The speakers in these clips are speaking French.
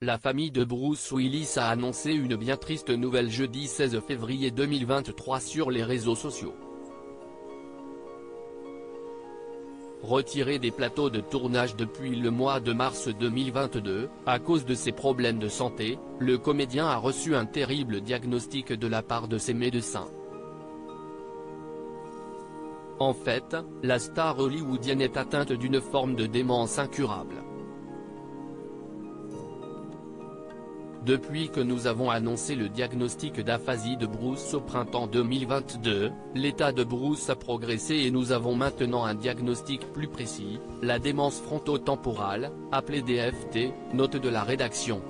La famille de Bruce Willis a annoncé une bien triste nouvelle jeudi 16 février 2023 sur les réseaux sociaux. Retiré des plateaux de tournage depuis le mois de mars 2022, à cause de ses problèmes de santé, le comédien a reçu un terrible diagnostic de la part de ses médecins. En fait, la star hollywoodienne est atteinte d'une forme de démence incurable. Depuis que nous avons annoncé le diagnostic d'aphasie de Bruce au printemps 2022, l'état de Bruce a progressé et nous avons maintenant un diagnostic plus précis, la démence frontotemporale, appelée DFT, note de la rédaction.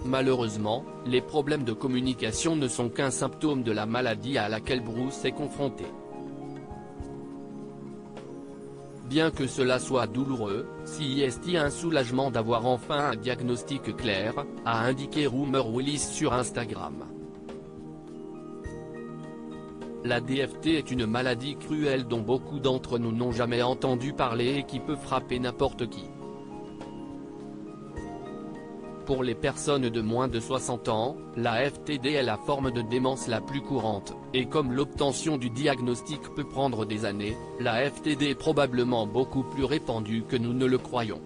Malheureusement, les problèmes de communication ne sont qu'un symptôme de la maladie à laquelle Bruce est confronté. Bien que cela soit douloureux, c'est un soulagement d'avoir enfin un diagnostic clair, a indiqué Rumor Willis sur Instagram. La DFT est une maladie cruelle dont beaucoup d'entre nous n'ont jamais entendu parler et qui peut frapper n'importe qui. Pour les personnes de moins de 60 ans, la FTD est la forme de démence la plus courante, et comme l'obtention du diagnostic peut prendre des années, la FTD est probablement beaucoup plus répandue que nous ne le croyons.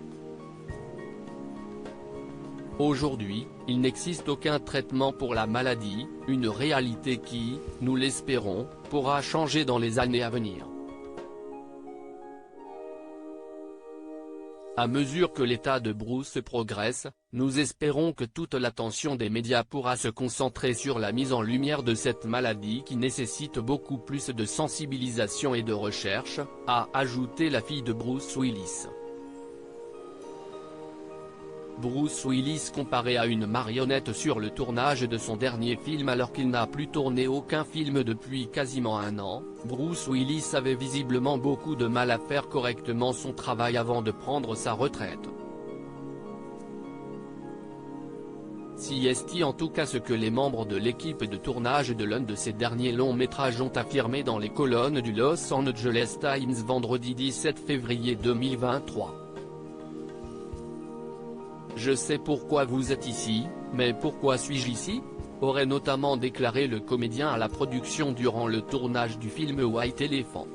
Aujourd'hui, il n'existe aucun traitement pour la maladie, une réalité qui, nous l'espérons, pourra changer dans les années à venir. À mesure que l'état de Bruce progresse, nous espérons que toute l'attention des médias pourra se concentrer sur la mise en lumière de cette maladie qui nécessite beaucoup plus de sensibilisation et de recherche, a ajouté la fille de Bruce Willis. Bruce Willis comparé à une marionnette sur le tournage de son dernier film alors qu'il n'a plus tourné aucun film depuis quasiment un an, Bruce Willis avait visiblement beaucoup de mal à faire correctement son travail avant de prendre sa retraite. C'est en tout cas ce que les membres de l'équipe de tournage de l'un de ses derniers longs métrages ont affirmé dans les colonnes du Los Angeles Times vendredi 17 février 2023. Je sais pourquoi vous êtes ici, mais pourquoi suis-je ici ? Aurait notamment déclaré le comédien à la production durant le tournage du film White Elephant.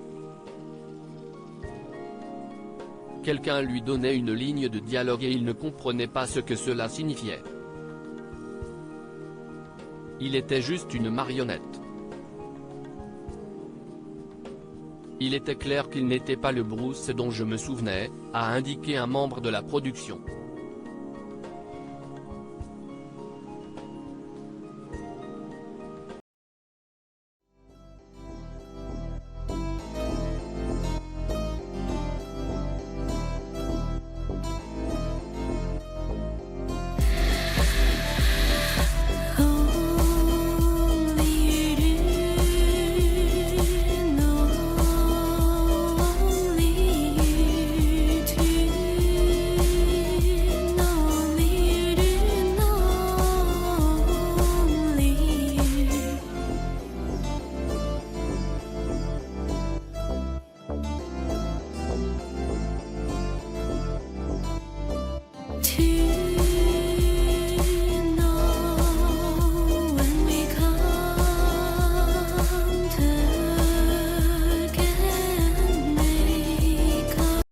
Quelqu'un lui donnait une ligne de dialogue et il ne comprenait pas ce que cela signifiait. Il était juste une marionnette. Il était clair qu'il n'était pas le Bruce dont je me souvenais, a indiqué un membre de la production.